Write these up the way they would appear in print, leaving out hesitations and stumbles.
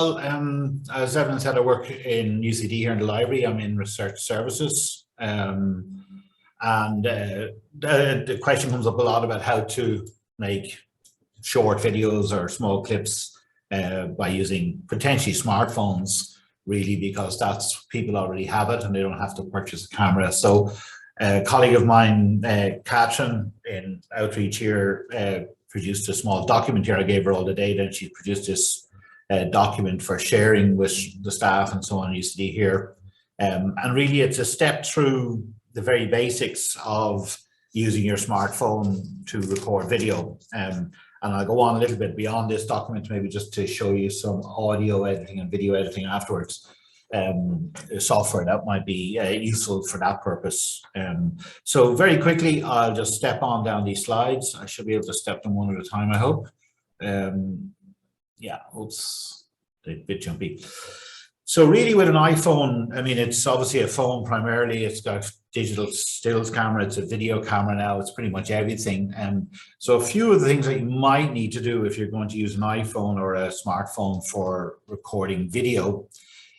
Well, as Evan said, I work in UCD here in the library. I'm in research services. The question comes up a lot about how to make short videos or small clips by using potentially smartphones, really, because that's people already have it and they don't have to purchase a camera. So a colleague of mine, Catherine in Outreach here, produced a small document here. I gave her all the data and she produced this document for sharing with the staff and so on UCD here. And really it's a step through the very basics of using your smartphone to record video. And I'll go on a little bit beyond this document, maybe just to show you some audio editing and video editing afterwards. Software that might be useful for that purpose. So very quickly, I'll just step on down these slides. I should be able to step them one at a time, I hope. Yeah, oops, a bit jumpy. So really with an iPhone, I mean, it's obviously a phone primarily. It's got digital stills camera. It's a video camera now. It's pretty much everything. So a few of the things that you might need to do if you're going to use an iPhone or a smartphone for recording video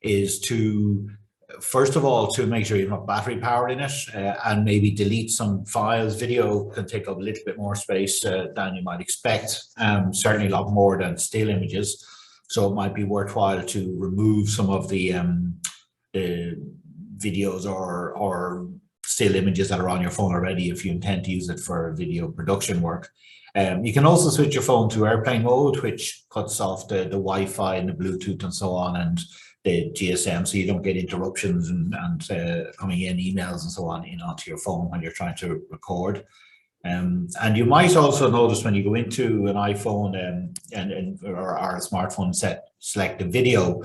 is to, first of all, to make sure you have battery power in it and maybe delete some files. Video can take up a little bit more space than you might expect, certainly a lot more than still images. So it might be worthwhile to remove some of the videos or still images that are on your phone already if you intend to use it for video production work. You can also switch your phone to airplane mode, which cuts off the Wi-Fi and the Bluetooth and so on, and the GSM, so you don't get interruptions and coming in emails and so on onto your phone when you're trying to record. And you might also notice when you go into an iPhone or a smartphone select the video,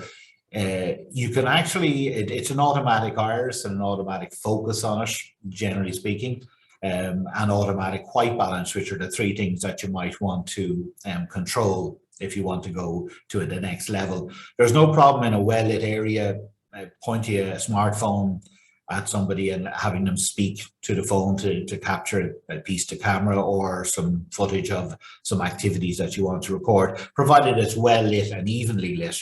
you can actually, it's an automatic iris and an automatic focus on it, generally speaking, and automatic white balance, which are the three things that you might want to control if you want to go to the next level. There's no problem in a well-lit area pointing a smartphone at somebody and having them speak to the phone to capture a piece to camera or some footage of some activities that you want to record, provided it's well lit and evenly lit.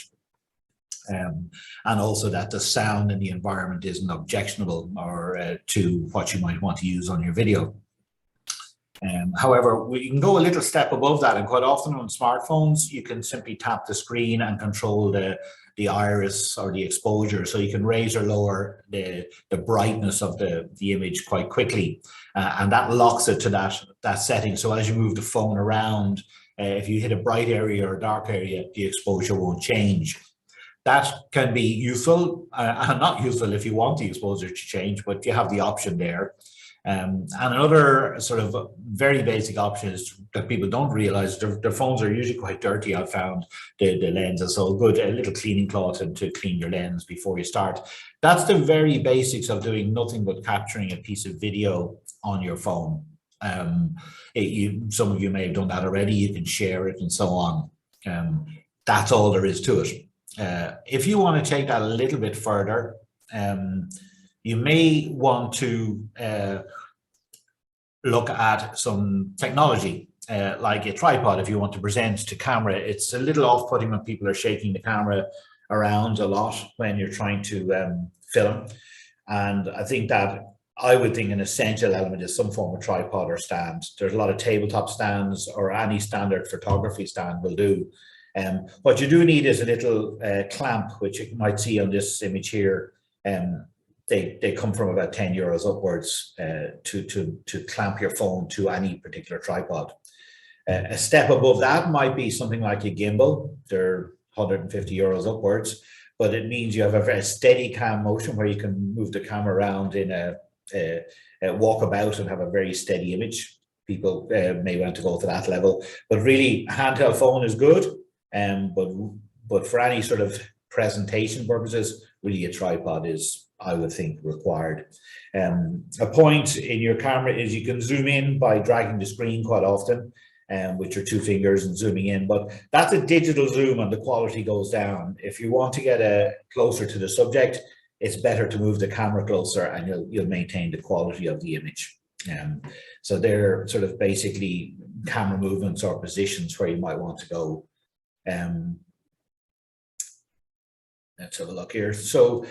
And also that the sound in the environment isn't objectionable or to what you might want to use on your video. However, we can go a little step above that, and quite often on smartphones, you can simply tap the screen and control the iris or the exposure, so you can raise or lower the brightness of the image quite quickly, and that locks it to that setting. So as you move the phone around, if you hit a bright area or a dark area, the exposure won't change. That can be useful and not useful if you want the exposure to change, but you have the option there. And another sort of very basic option is that people don't realize their phones are usually quite dirty. I've found the lens is so good, a little cleaning cloth to clean your lens before you start. That's the very basics of doing nothing but capturing a piece of video on your phone. Some of you may have done that already. You can share it and so on. That's all there is to it. If you want to take that a little bit further, you may want to look at some technology, like a tripod if you want to present to camera. It's a little off-putting when people are shaking the camera around a lot when you're trying to film. And I think that I would think an essential element is some form of tripod or stand. There's a lot of tabletop stands, or any standard photography stand will do. What you do need is a little clamp, which you might see on this image here. They come from about €10 upwards to clamp your phone to any particular tripod. A step above that might be something like a gimbal. They're €150 upwards, but it means you have a very steady cam motion where you can move the camera around in a walkabout and have a very steady image. People may want to go to that level, but really a handheld phone is good. But for any sort of presentation purposes, really a tripod is, I would think, required. A point in your camera is you can zoom in by dragging the screen quite often, with your two fingers and zooming in, but that's a digital zoom and the quality goes down. If you want to get closer to the subject, it's better to move the camera closer and you'll maintain the quality of the image. So they're sort of basically camera movements or positions where you might want to go. let's have a look here. So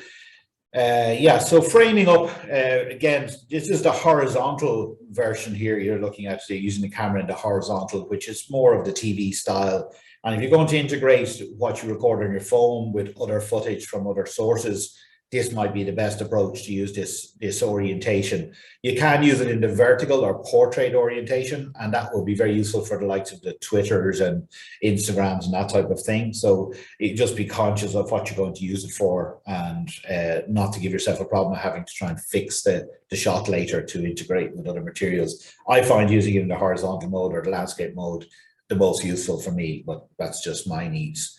yeah, so framing up, again, this is the horizontal version here. You're looking at using the camera in the horizontal, which is more of the TV style. And if you're going to integrate what you record on your phone with other footage from other sources, this might be the best approach to use this orientation. You can use it in the vertical or portrait orientation, and that will be very useful for the likes of the Twitters and Instagrams and that type of thing. So just be conscious of what you're going to use it for, and not to give yourself a problem of having to try and fix the shot later to integrate with other materials. I find using it in the horizontal mode or the landscape mode the most useful for me, but that's just my needs.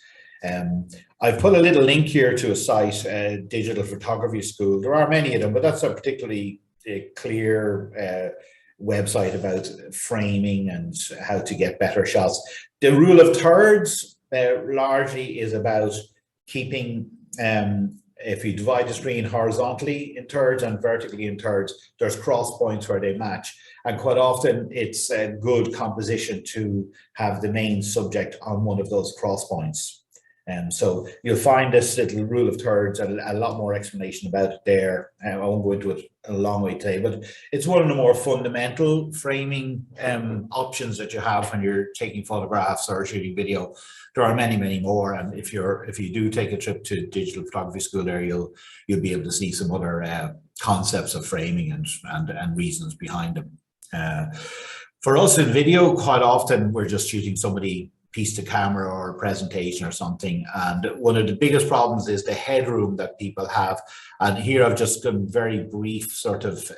I've put a little link here to a site, Digital Photography School. There are many of them, but that's a particularly clear website about framing and how to get better shots. The rule of thirds largely is about keeping, if you divide the screen horizontally in thirds and vertically in thirds, there's cross points where they match. And quite often it's a good composition to have the main subject on one of those cross points. So you'll find this little rule of thirds and a lot more explanation about it there. I won't go into it a long way today, but it's one of the more fundamental framing options that you have when you're taking photographs or shooting video. There are many, many more, and if you do take a trip to Digital Photography School there, you'll be able to see some other concepts of framing and reasons behind them. For us in video, quite often we're just shooting somebody piece to camera or a presentation or something, and one of the biggest problems is the headroom that people have. And here I've just done a very brief sort of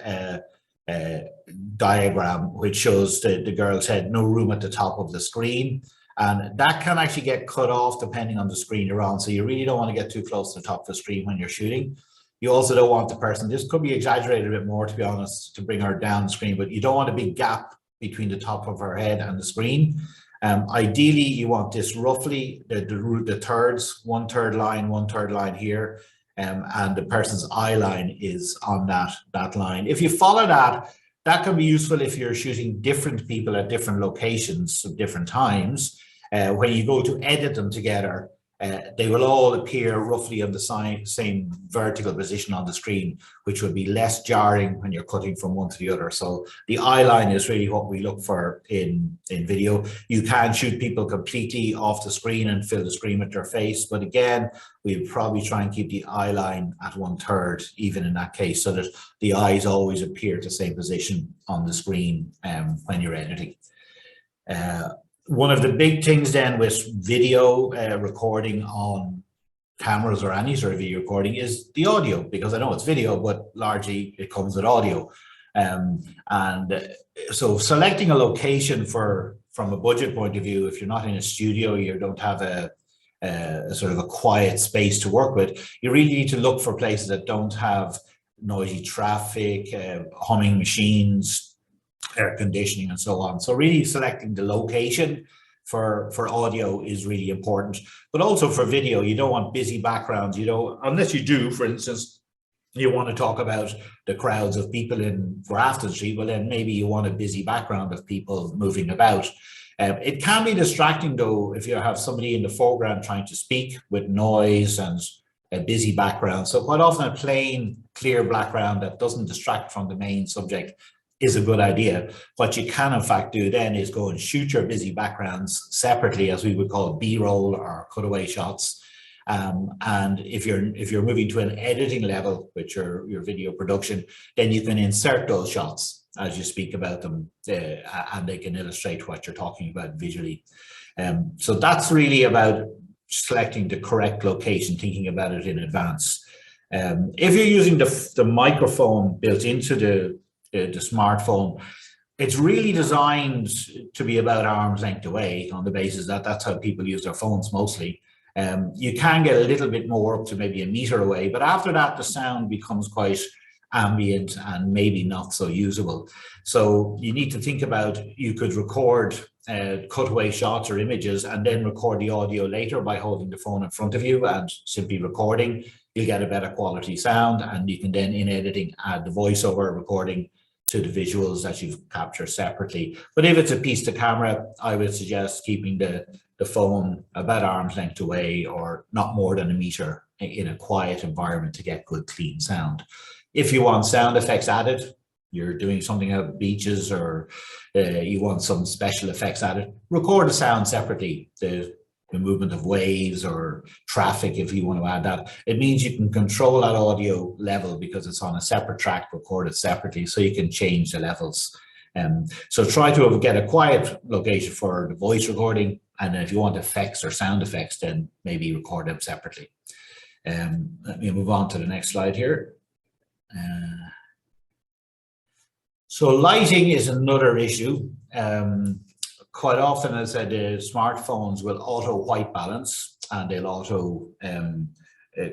diagram which shows the girl's head, no room at the top of the screen, and that can actually get cut off depending on the screen you're on. So you really don't want to get too close to the top of the screen when you're shooting. You also don't want the person, this could be exaggerated a bit more to be honest, to bring her down the screen, but you don't want a big gap between the top of her head and the screen. Ideally, you want this roughly the thirds, 1/3 line, 1/3 line here, and the person's eye line is on that line. If you follow that, that can be useful if you're shooting different people at different locations at different times. When you go to edit them together, they will all appear roughly on the same vertical position on the screen, which will be less jarring when you're cutting from one to the other. So the eye line is really what we look for in video. You can shoot people completely off the screen and fill the screen with their face, but again, we'd probably try and keep the eye line at 1/3 even in that case, so that the eyes always appear at the same position on the screen when you're editing. One of the big things then with video recording on cameras or any sort of video recording is the audio, because I know it's video, but largely it comes with audio. So selecting a location from a budget point of view, if you're not in a studio, you don't have a sort of a quiet space to work with, you really need to look for places that don't have noisy traffic, humming machines, air conditioning and so on. So really selecting the location for audio is really important, but also for video, you don't want busy backgrounds, unless you do, for instance, you want to talk about the crowds of people in Grafton Street, well then maybe you want a busy background of people moving about. It can be distracting though if you have somebody in the foreground trying to speak with noise and a busy background. So quite often a plain, clear background that doesn't distract from the main subject is a good idea. What you can in fact do then is go and shoot your busy backgrounds separately, as we would call B-roll or cutaway shots. And if you're moving to an editing level with your video production, then you can insert those shots as you speak about them, and they can illustrate what you're talking about visually. So that's really about selecting the correct location, thinking about it in advance. If you're using the microphone built into the smartphone, it's really designed to be about arm's length away, on the basis that that's how people use their phones mostly. You can get a little bit more up to maybe 1 meter away, but after that the sound becomes quite ambient and maybe not so usable. So you need to think about, you could record cutaway shots or images and then record the audio later by holding the phone in front of you and simply recording. You'll get a better quality sound, and you can then in editing add the voiceover recording to the visuals that you've captured separately. But if it's a piece to camera, I would suggest keeping the the phone about arm's length away or not more than a meter in a quiet environment to get good clean sound. If you want sound effects added, you're doing something at beaches, or you want some special effects added, record the sound separately. The movement of waves or traffic, if you want to add that. It means you can control that audio level because it's on a separate track, recorded separately, so you can change the levels. So try to get a quiet location for the voice recording, and then if you want effects or sound effects, then maybe record them separately. Let me move on to the next slide here. So lighting is another issue. Quite often, as I said, smartphones will auto white balance, and they'll auto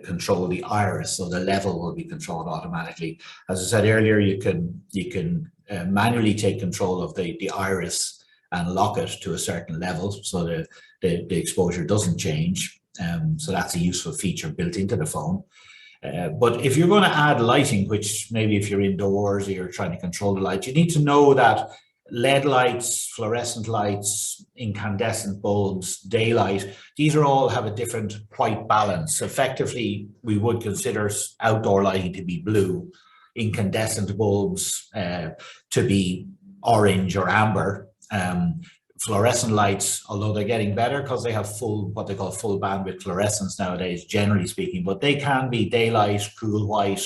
control the iris, so the level will be controlled automatically. As I said earlier, you can manually take control of the iris and lock it to a certain level so the exposure doesn't change. So that's a useful feature built into the phone. But if you're going to add lighting, which maybe if you're indoors or you're trying to control the light, you need to know that LED lights, fluorescent lights, incandescent bulbs, daylight, these are all have a different white balance. Effectively, we would consider outdoor lighting to be blue, incandescent bulbs to be orange or amber. Fluorescent lights, although they're getting better because they have what they call full bandwidth fluorescence nowadays, generally speaking, but they can be daylight, cool white.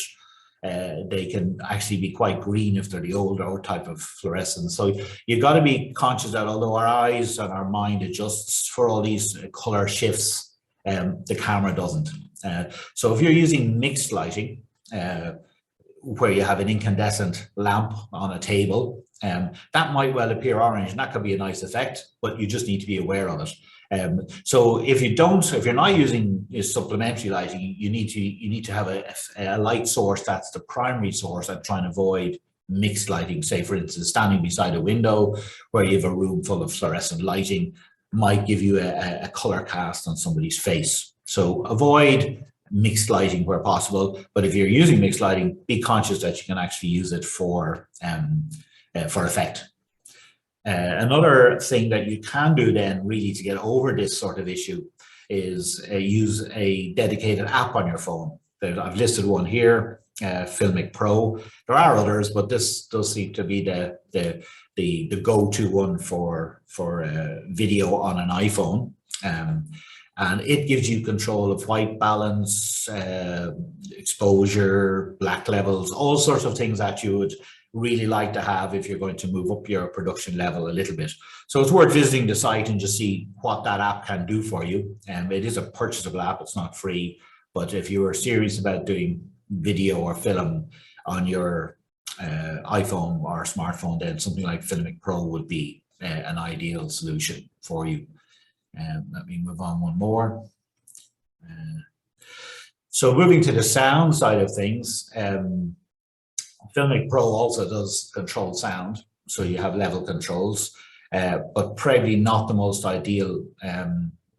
They can actually be quite green if they're the older type of fluorescence. So you've got to be conscious that although our eyes and our mind adjusts for all these color shifts, the camera doesn't. So if you're using mixed lighting, where you have an incandescent lamp on a table, that might well appear orange, and that could be a nice effect, but you just need to be aware of it. So if you're not using supplementary lighting, you need to have a light source that's the primary source, and try and avoid mixed lighting. Say, for instance, standing beside a window where you have a room full of fluorescent lighting might give you a color cast on somebody's face. So avoid mixed lighting where possible, but if you're using mixed lighting, be conscious that you can actually use it for effect. Another thing that you can do then really to get over this sort of issue is use a dedicated app on your phone. I've listed one here, Filmic Pro. There are others, but this does seem to be the go-to one for video on an iPhone. And it gives you control of white balance, exposure, black levels, all sorts of things that you would really like to have if you're going to move up your production level a little bit. So it's worth visiting the site and just see what that app can do for you. It is a purchasable app, it's not free, but if you are serious about doing video or film on your iPhone or smartphone, then something like Filmic Pro would be an ideal solution for you. Let me move on one more. So moving to the sound side of things, Filmic Pro also does controlled sound, so you have level controls, but probably not the most ideal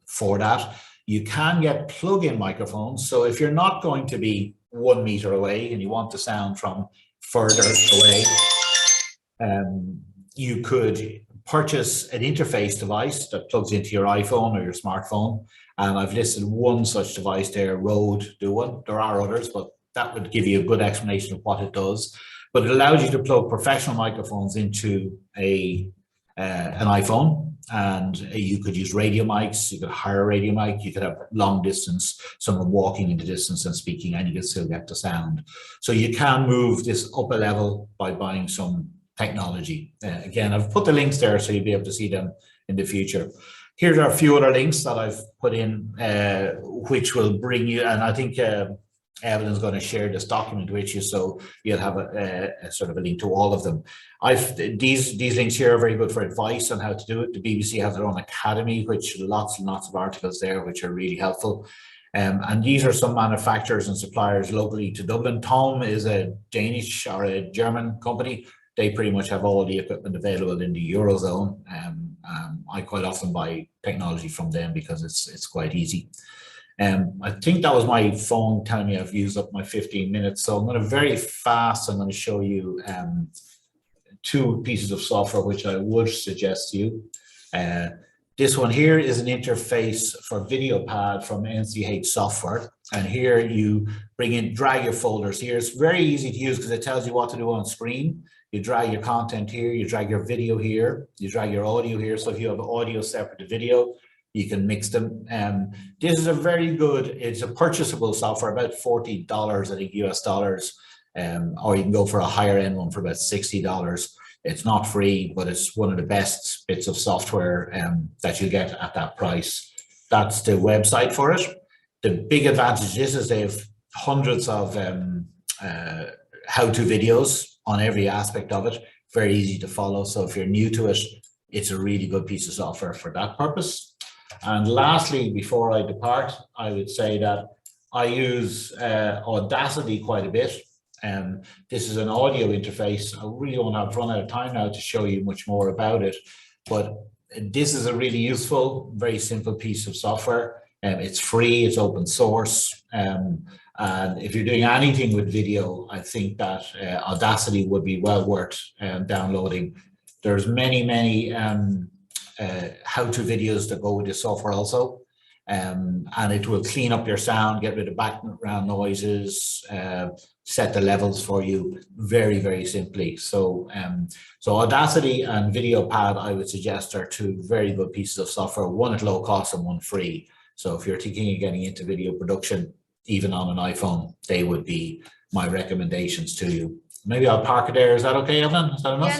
for that. You can get plug-in microphones, so if you're not going to be 1 meter away and you want the sound from further away, you could purchase an interface device that plugs into your iPhone or your smartphone, and I've listed one such device there, Rode do one. There are others, but that would give you a good explanation of what it does. But it allows you to plug professional microphones into an iPhone, and you could use radio mics, you could hire a radio mic, you could have long distance, someone walking in the distance and speaking, and you can still get the sound. So you can move this up a level by buying some technology. Again, I've put the links there so you'll be able to see them in the future. Here are a few other links that I've put in, which will bring you, and I think Evelyn's going to share this document with you, so you'll have a sort of a link to all of them. These links here are very good for advice on how to do it. The BBC has their own academy, which lots and lots of articles there, which are really helpful. And these are some manufacturers and suppliers locally to Dublin. Tom is a Danish or a German company. They pretty much have all the equipment available in the Eurozone. I quite often buy technology from them because it's quite easy. I think that was my phone telling me I've used up my 15 minutes. So I'm going to very fast, I'm going to show you 2 pieces of software which I would suggest to you. This one here is an interface for VideoPad from NCH Software. And here you drag your folders here. It's very easy to use because it tells you what to do on screen. You drag your content here, you drag your video here, you drag your audio here. So if you have audio separate to video, you can mix them. This is a very good, it's a purchasable software, about $40, I think, US dollars. Or you can go for a higher end one for about $60. It's not free, but it's one of the best bits of software that you get at that price. That's the website for it. The big advantage is they have hundreds of how-to videos on every aspect of it. Very easy to follow. So if you're new to it, it's a really good piece of software for that purpose. And lastly, before I depart, I would say that I use Audacity quite a bit. This is an audio interface. I really won't have run out of time now to show you much more about it, but this is a really useful, very simple piece of software. It's free, it's open source, and if you're doing anything with video, I think that Audacity would be well worth downloading. There's many how-to videos that go with this software also. And it will clean up your sound, get rid of background noises, set the levels for you very simply. So Audacity and VideoPad, I would suggest, are two very good pieces of software, one at low cost and one free. So if you're thinking of getting into video production, even on an iPhone, they would be my recommendations to you. Maybe I'll park it there. Is that okay, Evelyn? Is that enough? Yeah.